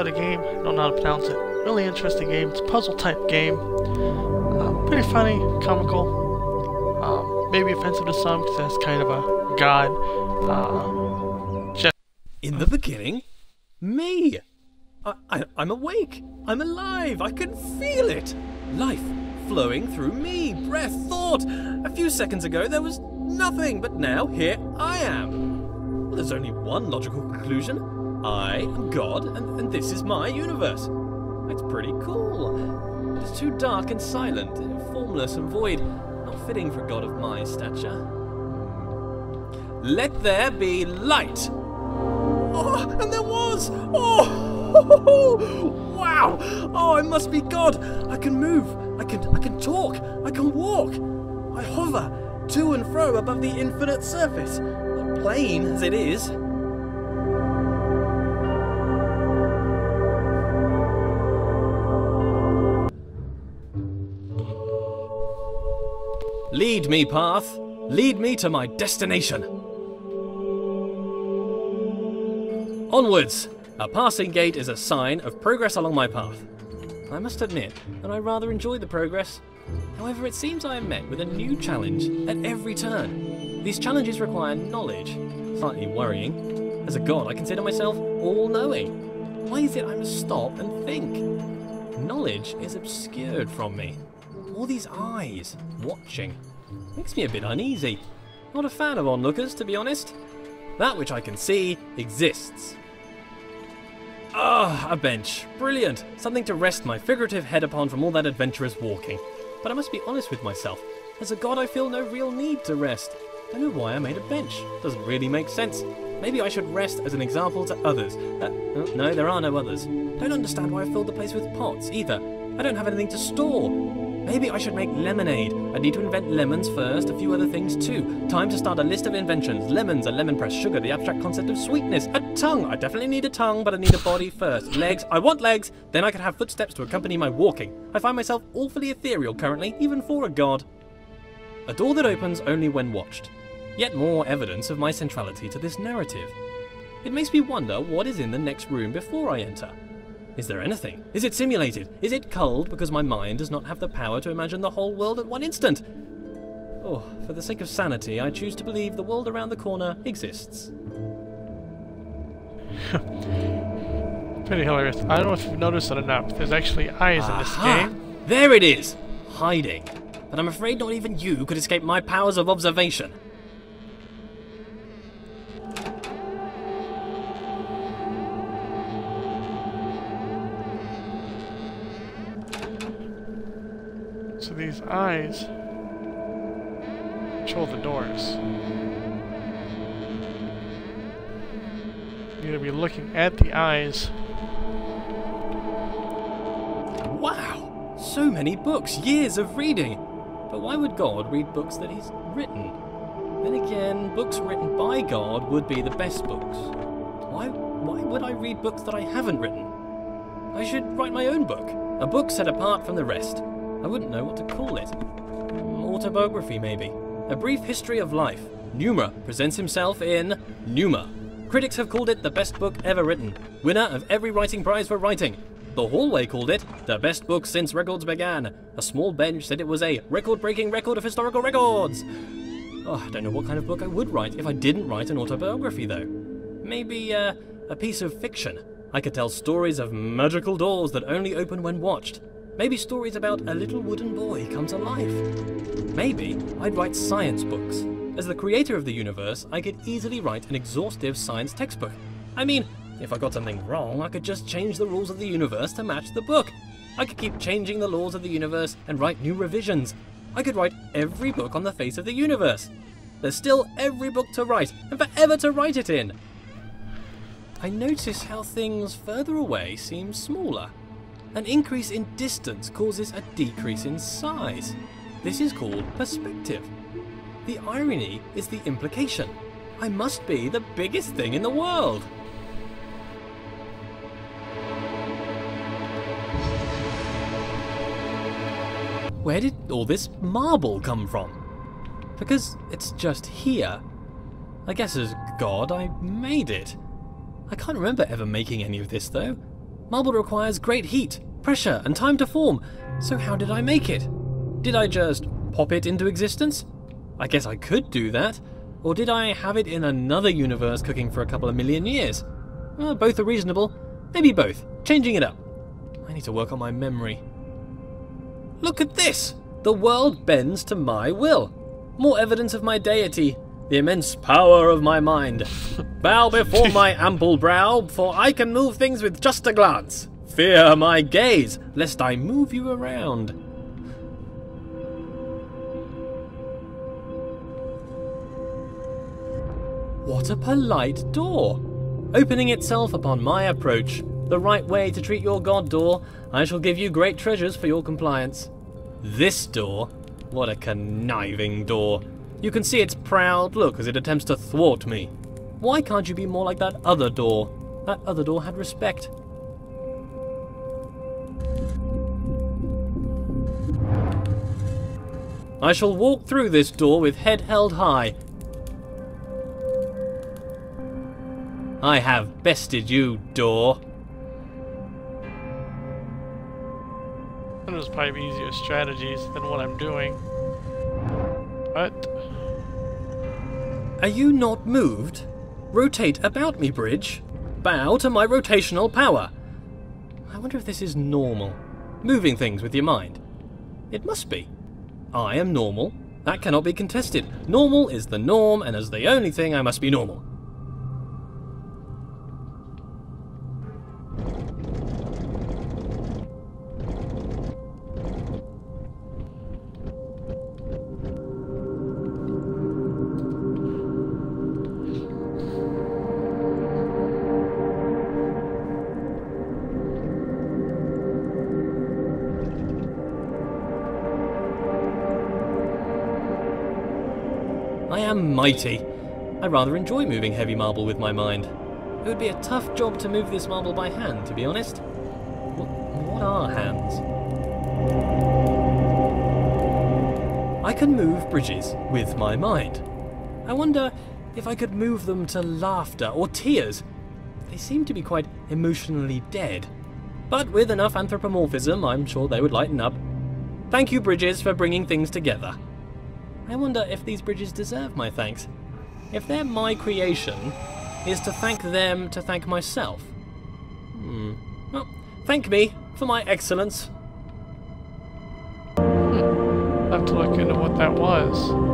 the game. I don't know how to pronounce it. Really interesting game. It's a puzzle type game. Pretty funny, comical. Maybe offensive to some because that's kind of a god. In the beginning, me. I'm awake. I'm alive. I can feel it. Life flowing through me. Breath, thought. A few seconds ago there was nothing, but now here I am. Well, there's only one logical conclusion. I am God, and this is my universe. It's pretty cool. But it's too dark and silent, formless and void. Not fitting for a god of my stature. Let there be light. Oh, and there was! Oh! Wow! Oh, I must be God! I can move, I can talk, I can walk. I hover to and fro above the infinite surface, plain as it is. Lead me, path. Lead me to my destination. Onwards! A passing gate is a sign of progress along my path. I must admit that I rather enjoy the progress. However, it seems I am met with a new challenge at every turn. These challenges require knowledge. Slightly worrying. As a god, I consider myself all-knowing. Why is it I must stop and think? Knowledge is obscured from me. All these eyes, watching, makes me a bit uneasy. Not a fan of onlookers, to be honest. That which I can see exists. Ah, a bench. Brilliant. Something to rest my figurative head upon from all that adventurous walking. But I must be honest with myself. As a god, I feel no real need to rest. Don't know why I made a bench. Doesn't really make sense. Maybe I should rest as an example to others. No, there are no others. Don't understand why I filled the place with pots, either. I don't have anything to store. Maybe I should make lemonade. I need to invent lemons first, a few other things too. Time to start a list of inventions. Lemons, a lemon press, sugar, the abstract concept of sweetness. A tongue. I definitely need a tongue, but I need a body first. Legs. I want legs. Then I could have footsteps to accompany my walking. I find myself awfully ethereal currently, even for a god. A door that opens only when watched. Yet more evidence of my centrality to this narrative. It makes me wonder what is in the next room before I enter. Is there anything? Is it simulated? Is it culled because my mind does not have the power to imagine the whole world at one instant? Oh, for the sake of sanity, I choose to believe the world around the corner exists. Pretty hilarious. I don't know if you've noticed it or not, but there's actually eyes in this game. There it is! Hiding. But I'm afraid not even you could escape my powers of observation. So these eyes control the doors. You're gonna be looking at the eyes. Wow! So many books, years of reading! But why would God read books that he's written? Then again, books written by God would be the best books. Why would I read books that I haven't written? I should write my own book. A book set apart from the rest. I wouldn't know what to call it. Autobiography, maybe. A brief history of life. Pneuma presents himself in Pneuma. Critics have called it the best book ever written. Winner of every writing prize for writing. The Hallway called it the best book since records began. A small bench said it was a record-breaking record of historical records. Oh, I don't know what kind of book I would write if I didn't write an autobiography, though. Maybe a piece of fiction. I could tell stories of magical doors that only open when watched. Maybe stories about a little wooden boy come to life. Maybe I'd write science books. As the creator of the universe, I could easily write an exhaustive science textbook. I mean, if I got something wrong, I could just change the rules of the universe to match the book. I could keep changing the laws of the universe and write new revisions. I could write every book on the face of the universe. There's still every book to write, and forever to write it in. I notice how things further away seem smaller. An increase in distance causes a decrease in size. This is called perspective. The irony is the implication. I must be the biggest thing in the world. Where did all this marble come from? Because it's just here. I guess as God, I made it. I can't remember ever making any of this though. Marble requires great heat, pressure, and time to form, so how did I make it? Did I just pop it into existence? I guess I could do that. Or did I have it in another universe cooking for a couple of million years? Both are reasonable. Maybe both. Changing it up. I need to work on my memory. Look at this! The world bends to my will. More evidence of my deity. The immense power of my mind. Bow before my ample brow, for I can move things with just a glance. Fear my gaze, lest I move you around. What a polite door! Opening itself upon my approach. The right way to treat your god, door. I shall give you great treasures for your compliance. This door? What a conniving door. You can see its proud look as it attempts to thwart me. Why can't you be more like that other door? That other door had respect. I shall walk through this door with head held high. I have bested you, door. Those probably be easier strategies than what I'm doing. But Are you not moved? Rotate about me, bridge. Bow to my rotational power. I wonder if this is normal. Moving things with your mind. It must be. I am normal. That cannot be contested. Normal is the norm, and as the only thing, I must be normal. I am mighty. I rather enjoy moving heavy marble with my mind. It would be a tough job to move this marble by hand, to be honest. What are hands? I can move bridges with my mind. I wonder if I could move them to laughter or tears. They seem to be quite emotionally dead. But with enough anthropomorphism, I'm sure they would lighten up. Thank you, bridges, for bringing things together. I wonder if these bridges deserve my thanks. If they're my creation, is to thank them to thank myself? Well, thank me for my excellence. I'll have to look into what that was.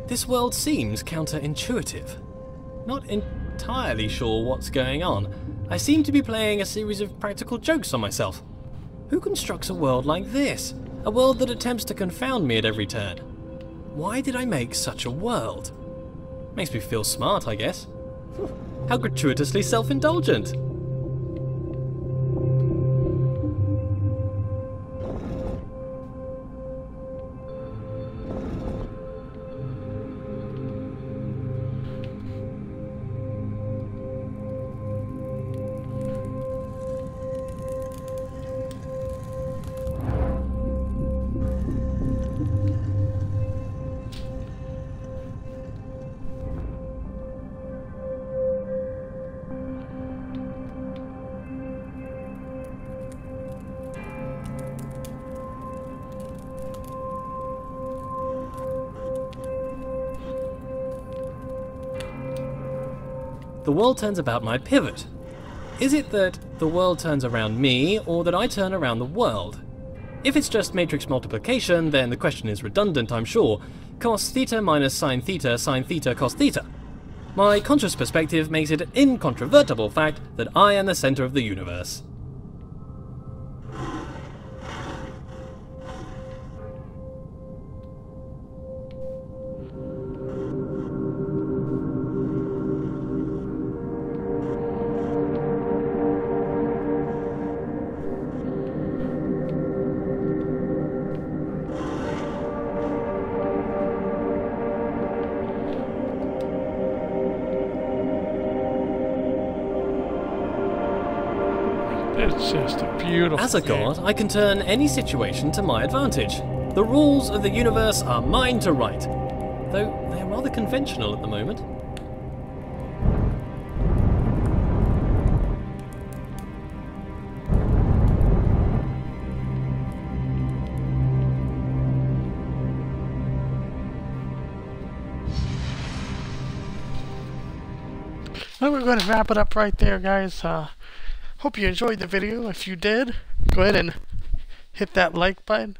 This world seems counterintuitive. Not entirely sure what's going on. I seem to be playing a series of practical jokes on myself. Who constructs a world like this? A world that attempts to confound me at every turn. Why did I make such a world? Makes me feel smart, I guess. How gratuitously self-indulgent. the world turns about my pivot. Is it that the world turns around me, or that I turn around the world? If it's just matrix multiplication, then the question is redundant, I'm sure. Cos theta minus sine theta cos theta. My conscious perspective makes it an incontrovertible fact that I am the centre of the universe. It's just a beautiful As a god, I can turn any situation to my advantage. The rules of the universe are mine to write, though they're rather conventional at the moment. Well, we're going to wrap it up right there, guys. Hope you enjoyed the video. If you did, go ahead and hit that like button.